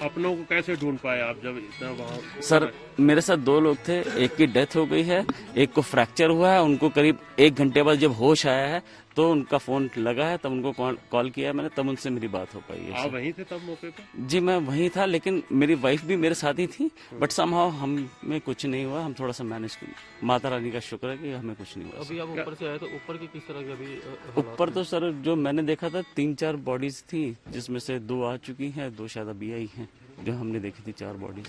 अपनों को कैसे ढूंढ पाए आप जब इतना वहाँ? सर मेरे साथ 2 लोग थे, एक की डेथ हो गई है, एक को फ्रैक्चर हुआ है। उनको करीब 1 घंटे बाद जब होश आया है तो उनका फोन लगा है, तब उनको कॉल किया मैंने, तब उनसे मेरी बात हो पाई है। आप वहीं थे तब मौके पे? जी मैं वहीं था, लेकिन मेरी वाइफ भी मेरे साथ ही थी, बट समहाउ हमें कुछ नहीं हुआ। हम थोड़ा सा मैनेज, माता रानी का शुक्र है कि हमें कुछ नहीं हुआ। अभी आप ऊपर से आए तो ऊपर की किस तरह की अभी ऊपर तो सर जो मैंने देखा था 3-4 बॉडीज थी, जिसमें से 2 आ चुकी हैं, 2 शायद अभी आई हैं। जो हमने देखी थी 4 बॉडीज।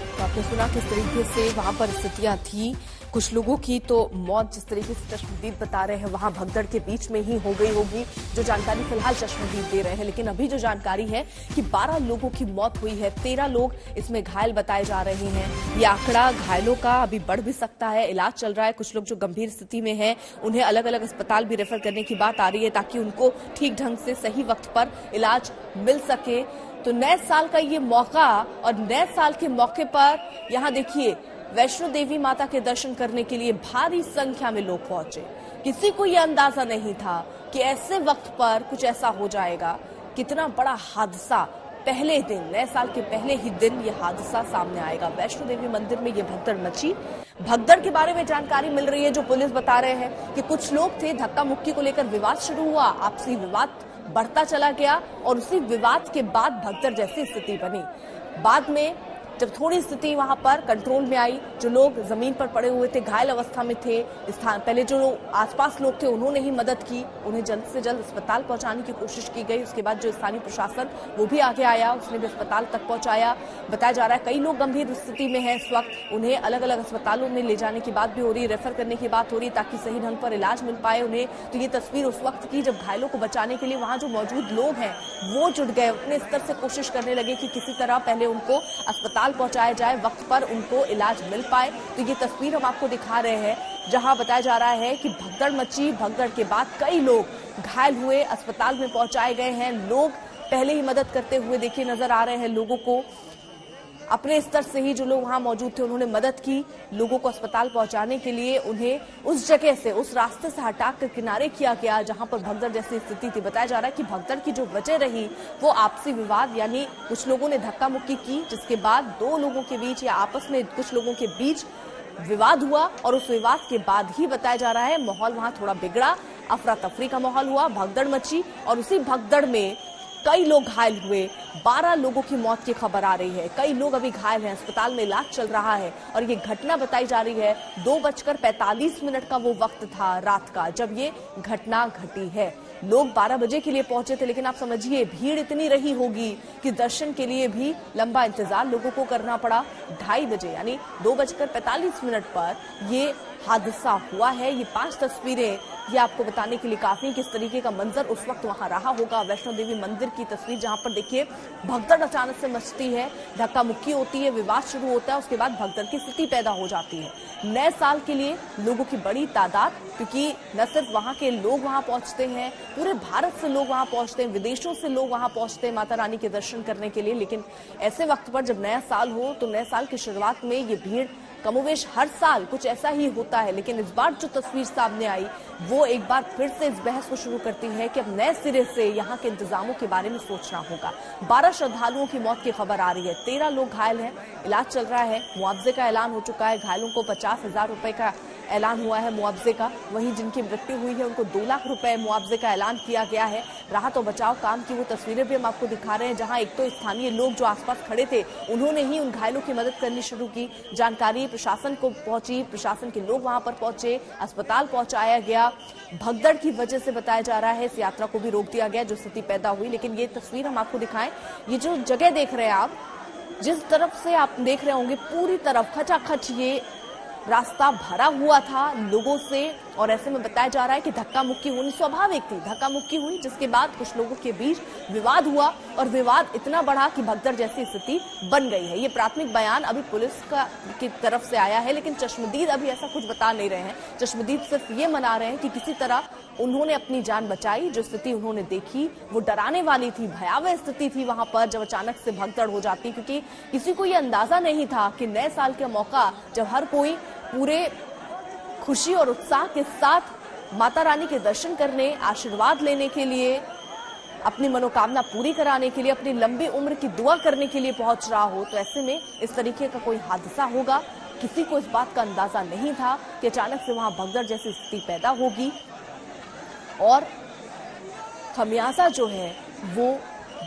तो आपने सुना किस तरीके से वहां पर स्थितियां थी। कुछ लोगों की तो मौत जिस तरीके से चश्मदीद बता रहे हैं वहां भगदड़ के बीच में ही हो गई होगी, जो जानकारी फिलहाल चश्मदीद दे रहे हैं। लेकिन अभी जो जानकारी है कि 12 लोगों की मौत हुई है, 13 लोग इसमें घायल बताए जा रहे हैं। ये आंकड़ा घायलों का अभी बढ़ भी सकता है। इलाज चल रहा है। कुछ लोग जो गंभीर स्थिति में हैं उन्हें अलग अलग अस्पताल भी रेफर करने की बात आ रही है, ताकि उनको ठीक ढंग से सही वक्त पर इलाज मिल सके। तो नए साल का ये मौका, और नए साल के मौके पर यहाँ देखिए वैष्णो देवी माता के दर्शन करने के लिए भारी संख्या में लोग पहुंचे। किसी को यह अंदाजा नहीं था कि ऐसे वक्त पर कुछ ऐसा हो जाएगा। कितना बड़ा हादसा, पहले दिन, नए साल के पहले ही दिन ये हादसा सामने आएगा। वैष्णो देवी मंदिर में ये भगदड़ मची। भगदड़ के बारे में जानकारी मिल रही है, जो पुलिस बता रहे हैं कि कुछ लोग थे, धक्का मुक्की को लेकर विवाद शुरू हुआ, आपसी विवाद बढ़ता चला गया और उसी विवाद के बाद भगदड़ जैसी स्थिति बनी। बाद में जब थोड़ी स्थिति वहां पर कंट्रोल में आई, जो लोग जमीन पर पड़े हुए थे, घायल अवस्था में थे, पहले जो आसपास लोग थे उन्होंने ही मदद की, उन्हें जल्द से जल्द अस्पताल पहुंचाने की कोशिश की गई। उसके बाद जो स्थानीय प्रशासन वो भी आगे आया, उसने भी अस्पताल तक पहुंचाया। बताया जा रहा है कई लोग गंभीर स्थिति में हैं इस वक्त, उन्हें अलग अलग अस्पतालों में ले जाने की बात भी हो रही है, रेफर करने की बात हो रही है, ताकि सही ढंग पर इलाज मिल पाए उन्हें। तो ये तस्वीर उस वक्त की जब घायलों को बचाने के लिए वहां जो मौजूद लोग हैं वो जुट गए, अपने स्तर से कोशिश करने लगे कि किसी तरह पहले उनको अस्पताल अस्पताल पहुंचाया जाए, वक्त पर उनको इलाज मिल पाए। तो ये तस्वीर हम आपको दिखा रहे हैं जहां बताया जा रहा है कि भगदड़ मची, भगदड़ के बाद कई लोग घायल हुए, अस्पताल में पहुंचाए गए हैं। लोग पहले ही मदद करते हुए देखिए नजर आ रहे हैं, लोगों को अपने स्तर से ही जो लोग वहां मौजूद थे उन्होंने मदद की लोगों को अस्पताल पहुंचाने के लिए। उन्हें उस जगह से, उस रास्ते से हटाकर किनारे किया गया जहां पर भगदड़ जैसी स्थिति थी। बताया जा रहा है कि भगदड़ की जो वजह रही वो आपसी विवाद, यानी कुछ लोगों ने धक्का मुक्की की, जिसके बाद दो लोगों के बीच या आपस में कुछ लोगों के बीच विवाद हुआ और उस विवाद के बाद ही बताया जा रहा है माहौल वहां थोड़ा बिगड़ा, अफरा तफरी का माहौल हुआ, भगदड़ मची और उसी भगदड़ में कई लोग घायल हुए। 12 लोगों की मौत की खबर आ रही है, कई लोग अभी घायल हैं, अस्पताल में इलाज चल रहा है। और ये घटना बताई जा रही है 2:45 का वो वक्त था रात का जब ये घटना घटी है। लोग 12 बजे के लिए पहुंचे थे, लेकिन आप समझिए भीड़ इतनी रही होगी कि दर्शन के लिए भी लंबा इंतजार लोगों को करना पड़ा। 2:30 बजे यानी 2:45 पर ये हादसा हुआ है। ये 5 तस्वीरें ये आपको बताने के लिए काफी किस तरीके का मंजर उस वक्त वहां रहा होगा। वैष्णो देवी मंदिर की तस्वीर जहां पर देखिए भगदड़ अचानक से मचती है, धक्का मुक्की होती है, विवाद शुरू होता है, उसके बाद भगदड़ की स्थिति पैदा हो जाती है। नए साल के लिए लोगों की बड़ी तादाद, क्योंकि न सिर्फ वहां के लोग वहां पहुंचते हैं, पूरे भारत से लोग वहां पहुंचते हैं, विदेशों से लोग वहां पहुंचते हैं माता रानी के दर्शन करने के लिए। लेकिन ऐसे वक्त पर जब नया साल हो तो नए साल की शुरुआत में ये भीड़ कमोवेश हर साल कुछ ऐसा ही होता है। लेकिन इस बार जो तस्वीर सामने आई वो एक बार फिर से इस बहस को शुरू करती है कि अब नए सिरे से यहाँ के इंतजामों के बारे में सोचना होगा। 12 श्रद्धालुओं की मौत की खबर आ रही है, 13 लोग घायल हैं, इलाज चल रहा है, मुआवजे का ऐलान हो चुका है, घायलों को 50,000 रुपए का ऐलान हुआ है मुआवजे का। वहीं जिनकी मृत्यु हुई है उनको 2 लाख रुपए मुआवजे का ऐलान किया गया है। राहत और बचाव काम की वो तस्वीरें भी हम आपको दिखा रहे हैं, जहां एक तो स्थानीय लोग जो आसपास खड़े थे उन्होंने ही उन घायलों की मदद करनी शुरू की। जानकारी प्रशासन को पहुंची, प्रशासन के लोग वहां पर पहुंचे, अस्पताल पहुंचाया गया। भगदड़ की वजह से बताया जा रहा है इस यात्रा को भी रोक दिया गया जो स्थिति पैदा हुई। लेकिन ये तस्वीर हम आपको दिखाएं, ये जो जगह देख रहे हैं आप, जिस तरफ से आप देख रहे होंगे पूरी तरफ खचाखच ये रास्ता भरा हुआ था लोगों से। और ऐसे में बताया जा रहा है कि धक्का मुक्की होनी स्वाभाविक थी, धक्का मुक्की हुई जिसके बाद कुछ लोगों के बीच विवाद हुआ और विवाद इतना बढ़ा कि भगदड़ जैसी स्थिति बन गई है। ये प्राथमिक बयान अभी पुलिस की तरफ से आया है, लेकिन चश्मदीद अभी ऐसा कुछ बता नहीं रहे हैं। चश्मदीद सिर्फ ये मना रहे हैं कि किसी तरह उन्होंने अपनी जान बचाई। जो स्थिति उन्होंने देखी वो डराने वाली थी, भयावह स्थिति थी वहां पर जब अचानक से भगदड़ हो जाती, क्योंकि किसी को ये अंदाजा नहीं था कि नए साल का मौका जब हर कोई पूरे खुशी और उत्साह के साथ माता रानी के दर्शन करने, आशीर्वाद लेने के लिए, अपनी मनोकामना पूरी कराने के लिए, अपनी लंबी उम्र की दुआ करने के लिए पहुंच रहा हो, तो ऐसे में इस तरीके का कोई हादसा होगा। किसी को इस बात का अंदाजा नहीं था कि अचानक से वहां भगदड़ जैसी स्थिति पैदा होगी और खमियाजा जो है वो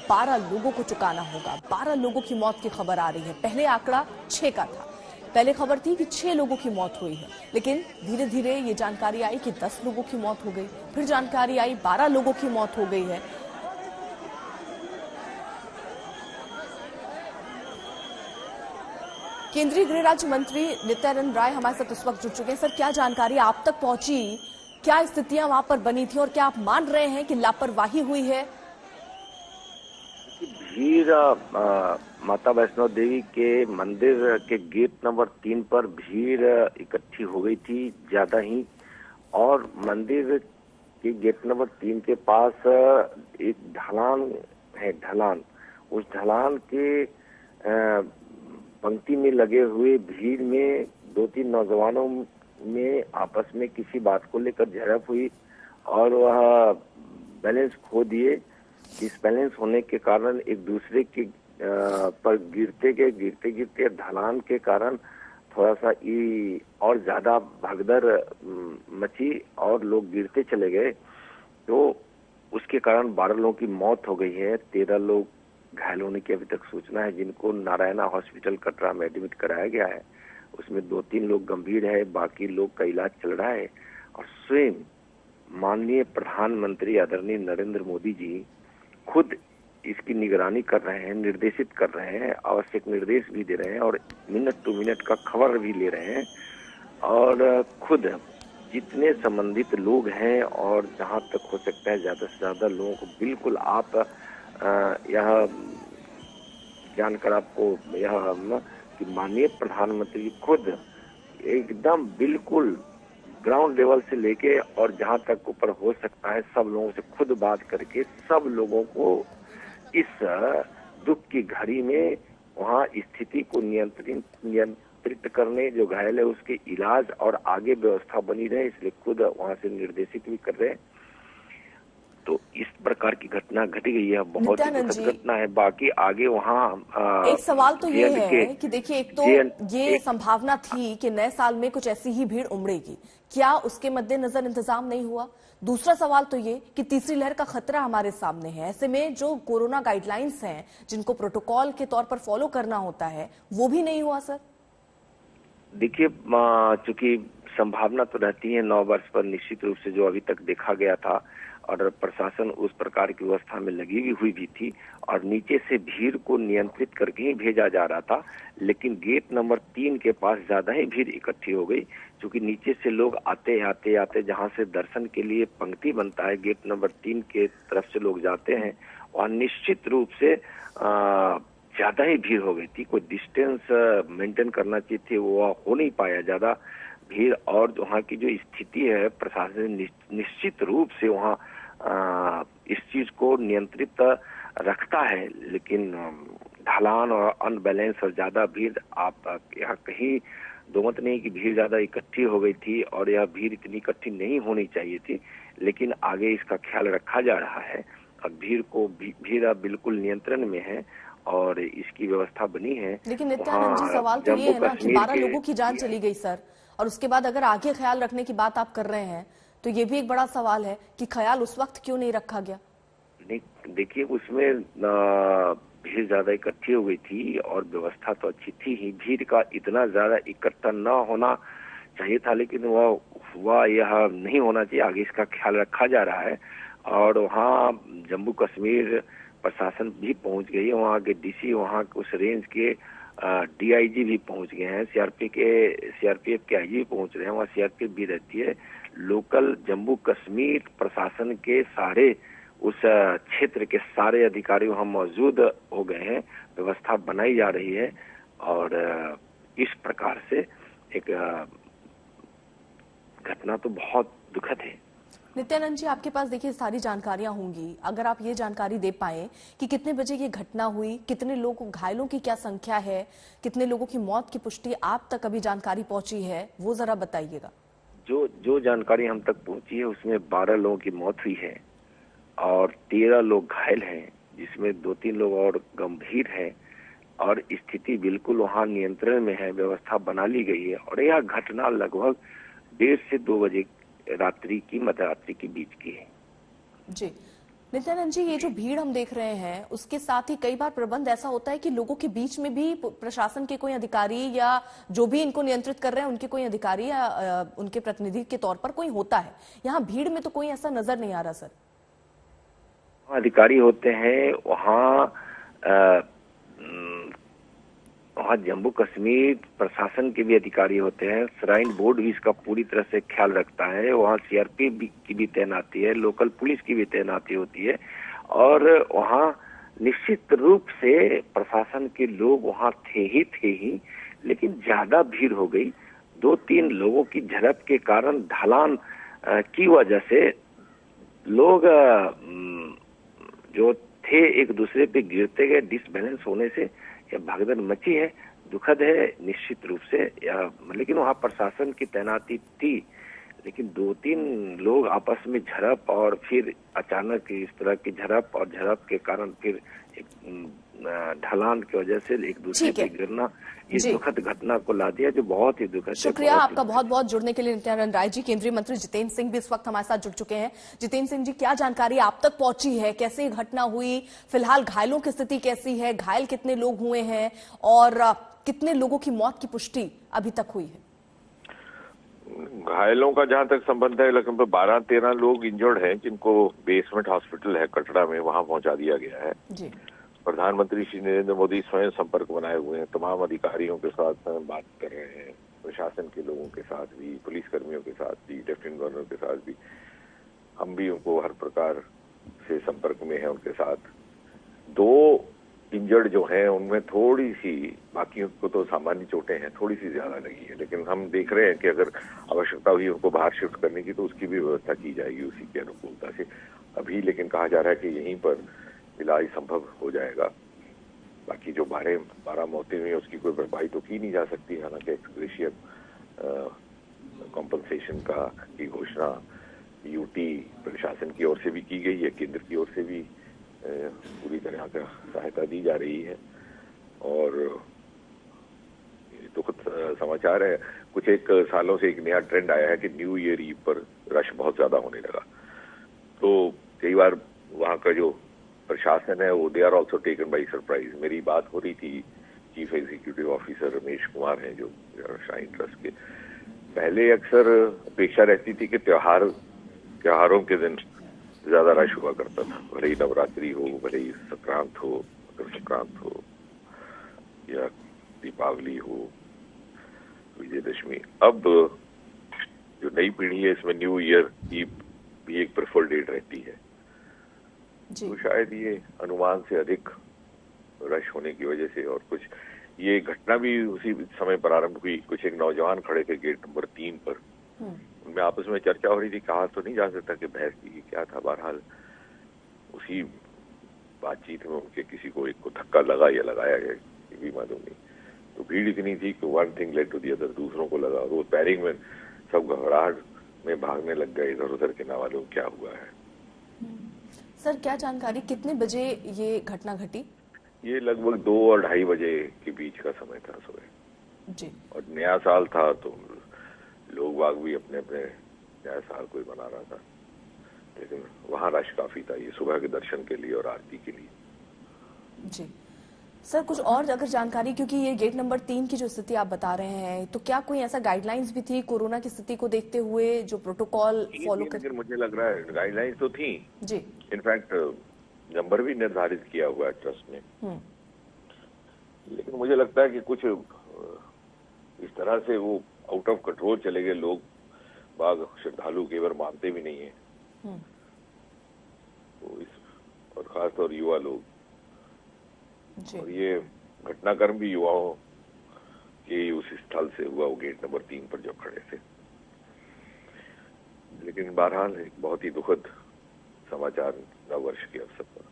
12 लोगों को चुकाना होगा। 12 लोगों की मौत की खबर आ रही है। पहले आंकड़ा 6 का था, पहले खबर थी कि 6 लोगों की मौत हुई है, लेकिन धीरे धीरे ये जानकारी आई कि 10 लोगों की मौत हो गई, फिर जानकारी आई 12 लोगों की मौत हो गई है। केंद्रीय गृह राज्य मंत्री नित्यानंद राय हमारे साथ इस वक्त जुड़ चुके हैं। सर, क्या जानकारी आप तक पहुंची, क्या स्थितियां वहां पर बनी थी और क्या आप मान रहे हैं कि लापरवाही हुई है? भीड़ माता वैष्णो देवी के मंदिर के गेट नंबर 3 पर भीड़ इकट्ठी हो गई थी ज्यादा ही, और मंदिर के गेट नंबर 3 के पास एक ढलान है, ढलान, उस ढलान के पंक्ति में लगे हुए भीड़ में 2-3 नौजवानों में आपस में किसी बात को लेकर झड़प हुई और वह बैलेंस खो दिए। डिसबैलेंस होने के कारण एक दूसरे के पर गिरते ढलान के कारण थोड़ा सा और ज्यादा भगदड़ मची और लोग गिरते चले गए, तो उसके कारण 12 लोगों की मौत हो गई है। 13 लोग घायल होने की अभी तक सूचना है, जिनको नारायणा हॉस्पिटल कटरा में एडमिट कराया गया है। उसमें 2-3 लोग गंभीर है, बाकी लोग का इलाज चल रहा है। और स्वयं माननीय प्रधानमंत्री आदरणीय नरेंद्र मोदी जी खुद इसकी निगरानी कर रहे हैं, निर्देशित कर रहे हैं, आवश्यक निर्देश भी दे रहे हैं और मिनट टू मिनट का खबर भी ले रहे हैं। और खुद जितने संबंधित लोग हैं और जहां तक हो सकता है ज्यादा से ज्यादा लोगों को बिल्कुल आप यह जानकर आपको यह कि माननीय प्रधानमंत्री खुद एकदम बिल्कुल ग्राउंड लेवल से लेके और जहां तक ऊपर हो सकता है सब लोगों से खुद बात करके सब लोगों को इस दुख की घड़ी में वहां स्थिति को नियंत्रित करने, जो घायल है उसके इलाज और आगे व्यवस्था बनी रहे, इसलिए खुद वहां से निर्देशित भी कर रहे हैं। तो इस प्रकार की घटना घटी गई है, बहुत ही दुखद घटना है। बाकी आगे वहाँ एक सवाल तो ये है कि देखिए, एक तो ये संभावना थी कि नए साल में कुछ ऐसी ही भीड़ उमड़ेगी, क्या उसके मद्देनजर इंतजाम नहीं हुआ? दूसरा सवाल तो ये कि तीसरी लहर का खतरा हमारे सामने है, ऐसे में जो कोरोना गाइडलाइंस हैं जिनको प्रोटोकॉल के तौर पर फॉलो करना होता है वो भी नहीं हुआ सर। देखिए, चूंकि संभावना तो रहती है 9 वर्ष पर, निश्चित रूप से जो अभी तक देखा गया था और प्रशासन उस प्रकार की व्यवस्था में लगी हुई भी थी और नीचे से भीड़ को नियंत्रित करके ही भेजा जा रहा था, लेकिन गेट नंबर 3 के पास ज्यादा ही भीड़ इकट्ठी हो गई, क्योंकि नीचे से लोग आते जहां से दर्शन के लिए पंक्ति बनता है, गेट नंबर 3 के तरफ से लोग जाते हैं और निश्चित रूप से ज्यादा ही भीड़ हो गई थी। कोई डिस्टेंस मेंटेन करना चाहिए थी, वो हो नहीं पाया ज्यादा भीड़। और वहाँ की जो स्थिति है, प्रशासन निश्चित रूप से वहाँ इस चीज को नियंत्रित रखता है, लेकिन ढलान और अनबैलेंस और ज्यादा भीड़, आप यहाँ कहीं दो मत नहीं कि भीड़ ज्यादा इकट्ठी हो गई थी और यह भीड़ इतनी इकट्ठी नहीं होनी चाहिए थी, लेकिन आगे इसका ख्याल रखा जा रहा है। अब भीड़ अब बिल्कुल नियंत्रण में है और इसकी व्यवस्था बनी है। लेकिन नित्यानंद जी, सवाल तो ये है ना कि 12 लोगों की जान चली गई सर, और उसके बाद अगर आगे ख्याल रखने की बात आप कर रहे हैं तो ये भी एक बड़ा सवाल है कि ख्याल उस वक्त क्यों नहीं रखा गया? नहीं, देखिए, उसमें भीड़ ज्यादा इकट्ठी हो गई थी और व्यवस्था तो अच्छी थी ही, भीड़ का इतना ज्यादा इकट्ठा न होना चाहिए था, लेकिन वह हुआ, यह नहीं होना चाहिए। आगे इसका ख्याल रखा जा रहा है और वहाँ जम्मू कश्मीर प्रशासन भी पहुंच गई है, वहाँ के डीसी, वहाँ उस रेंज के डीआईजी भी पहुंच गए हैं, सीआरपीएफ के आईजी भी पहुंच रहे हैं, वहाँ सीआरपीएफ भी रहती है। लोकल जम्मू कश्मीर प्रशासन के सारे उस क्षेत्र के सारे अधिकारी वहाँ मौजूद हो गए हैं, व्यवस्था बनाई जा रही है और इस प्रकार से एक घटना तो बहुत दुखद है। नित्यानंद जी, आपके पास देखिए सारी जानकारियां होंगी, अगर आप ये जानकारी दे पाए कि कितने बजे ये घटना हुई, कितने लोग घायलों की क्या संख्या है, कितने लोगों की मौत की पुष्टि आप तक अभी जानकारी पहुंची है, वो जरा बताइएगा। जो जानकारी हम तक पहुंची है उसमें 12 लोगों की मौत हुई है और 13 लोग घायल हैं, जिसमें 2-3 लोग और गंभीर हैं और स्थिति बिल्कुल वहाँ नियंत्रण में है, व्यवस्था बना ली गई है और यह घटना लगभग 1:30 से 2 बजे मध्यरात्रि के बीच की है। जी नित्यानंद जी, ये जो भीड़ हम देख रहे हैं उसके साथ ही कई बार प्रबंध ऐसा होता है कि लोगों के बीच में भी प्रशासन के कोई अधिकारी या जो भी इनको नियंत्रित कर रहे हैं उनके कोई अधिकारी या उनके प्रतिनिधि के तौर पर कोई होता है, यहाँ भीड़ में तो कोई ऐसा नजर नहीं आ रहा सर। अधिकारी होते हैं वहाँ जम्मू कश्मीर प्रशासन के भी अधिकारी होते हैं, श्राइन बोर्ड भी इसका पूरी तरह से ख्याल रखता है, वहाँ सीआरपीएफ की भी तैनाती है, लोकल पुलिस की भी तैनाती होती है और वहाँ निश्चित रूप से प्रशासन के लोग वहाँ थे ही, लेकिन ज्यादा भीड़ हो गई। 2-3 लोगों की झड़प के कारण ढलान की वजह से लोग जो थे एक दूसरे पे गिरते गए, डिसबैलेंस होने से यह भगदड़ मची है। दुखद है निश्चित रूप से, लेकिन वहाँ प्रशासन की तैनाती थी, लेकिन 2-3 लोग आपस में झड़प और फिर अचानक इस तरह की झड़प के कारण फिर एक ढलान की वजह से एक दूसरे पे गिरना इस दुखद घटना को ला दिया, जो बहुत ही दुखद। शुक्रिया आपका बहुत बहुत जुड़ने के लिए नित्यानंद राय जी। केंद्रीय मंत्री जितेंद्र सिंह भी इस वक्त हमारे साथ जुड़ चुके हैं। जितेंद्र सिंह जी, क्या जानकारी आप तक पहुंची है, कैसे ये घटना हुई, फिलहाल घायलों की स्थिति कैसी है, घायल कितने लोग हुए हैं और कितने लोगों की मौत की पुष्टि अभी तक हुई है? घायलों का जहां तक संबंध है, लगभग 12-13 लोग इंजर्ड हैं, जिनको बेसमेंट हॉस्पिटल है कटरा में, वहां पहुंचा दिया गया है। जी। प्रधानमंत्री श्री नरेंद्र मोदी स्वयं संपर्क बनाए हुए हैं, तमाम अधिकारियों के साथ बात कर रहे हैं, प्रशासन के लोगों के साथ भी, पुलिस कर्मियों के साथ भी, लेफ्टिनेंट गवर्नर के साथ भी, हम भी उनको हर प्रकार से संपर्क में है उनके साथ। 2 इंजर्ड जो हैं उनमें थोड़ी सी, बाकियों को तो सामान्य चोटें हैं, थोड़ी सी ज्यादा लगी है, लेकिन हम देख रहे हैं कि अगर आवश्यकता हुई उनको बाहर शिफ्ट करने की तो उसकी भी व्यवस्था की जाएगी उसी की अनुकूलता से। अभी लेकिन कहा जा रहा है कि यहीं पर इलाज संभव हो जाएगा। बाकी जो 12 मौतें हुई उसकी कोई भरपाई तो की नहीं जा सकती, हालांकि एक्सग्रेशिया कॉम्पनसेशन की घोषणा यूटी प्रशासन की ओर से भी की गई है, केंद्र की ओर से भी पूरी तरह का सहायता दी जा रही है। और दुखद समाचार है, कुछ एक सालों से एक नया ट्रेंड आया है कि न्यू ईयर ईव पर रश बहुत ज्यादा होने लगा। तो कई बार वहाँ का जो प्रशासन है वो they are also taken by surprise. मेरी बात हो रही थी chief executive officer Ramesh Kumar हैं जो श्राइन ट्रस्ट के, पहले अक्सर अपेक्षा रहती थी कि त्योहारों के दिन ज्यादा रश हुआ करता था, भले ही नवरात्रि हो, भले ही संक्रांत हो, मकर संक्रांत हो या दीपावली हो, विजयदशमी। अब जो नई पीढ़ी है इसमें न्यू ईयर ईव भी एक प्रेफर्ड डेट रहती है, तो शायद ये अनुमान से अधिक रश होने की वजह से। और कुछ ये घटना भी उसी समय प्रारंभ हुई, कुछ एक नौजवान खड़े थे गेट नंबर 3 पर, उनमें आपस में चर्चा हो रही थी, कहा तो नहीं जा सकता कि बहस की क्या था, बहरहाल उसी बातचीत में उनके किसी को एक को धक्का लगा या लगाया गया ये भी मालूम नहीं। तो भीड़ इतनी थी कि one thing led to the other, दूसरों को लगा, वो पैरिंग में सब घबराहट में भागने लग गए इधर उधर के, ना मालूम क्या हुआ है। सर क्या जानकारी, कितने बजे ये घटना घटी? ये लगभग 2 और 2:30 बजे के बीच का समय था सुबह जी। और नया साल था तो लोग बाग भी अपने अपने नया साल कोई मना रहा था, लेकिन वहाँ रश काफी था ये सुबह के दर्शन के लिए और आरती के लिए। जी सर, कुछ और अगर जानकारी, क्योंकि ये गेट नंबर 3 की जो स्थिति आप बता रहे हैं, तो क्या कोई ऐसा गाइडलाइंस भी थी कोरोना की स्थिति को देखते हुए जो प्रोटोकॉल फॉलो कर? लेकिन मुझे लग रहा है गाइडलाइंस तो थी जी, इनफैक्ट नंबर भी निर्धारित किया हुआ है ट्रस्ट ने, लेकिन मुझे लगता है कि कुछ इस तरह से वो आउट ऑफ कंट्रोल चले गए, लोग बाग श्रद्धालु केवल मानते भी नहीं है, तो इस और खासतौर युवा लोग, और ये घटनाक्रम भी युवाओं के उस स्थल से हुआ, वो गेट नंबर 3 पर जो खड़े थे। लेकिन बहरहाल एक बहुत ही दुखद समाचार नव वर्ष के अवसर पर।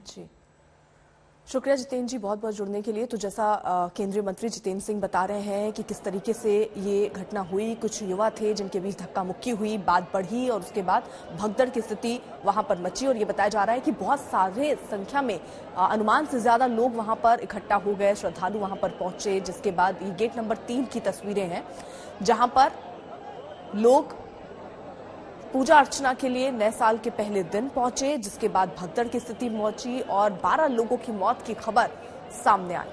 जी शुक्रिया जितेंद्र जी बहुत बहुत जुड़ने के लिए। तो जैसा केंद्रीय मंत्री जितेंद्र सिंह बता रहे हैं कि किस तरीके से ये घटना हुई, कुछ युवा थे जिनके बीच धक्का मुक्की हुई, बात बढ़ी और उसके बाद भगदड़ की स्थिति वहां पर मची, और ये बताया जा रहा है कि बहुत सारे संख्या में अनुमान से ज्यादा लोग वहां पर इकट्ठा हो गए, श्रद्धालु वहां पर पहुंचे, जिसके बाद ये गेट नंबर 3 की तस्वीरें हैं जहां पर लोग पूजा अर्चना के लिए नए साल के पहले दिन पहुंचे, जिसके बाद भगदड़ की स्थिति पहुंची और 12 लोगों की मौत की खबर सामने आई।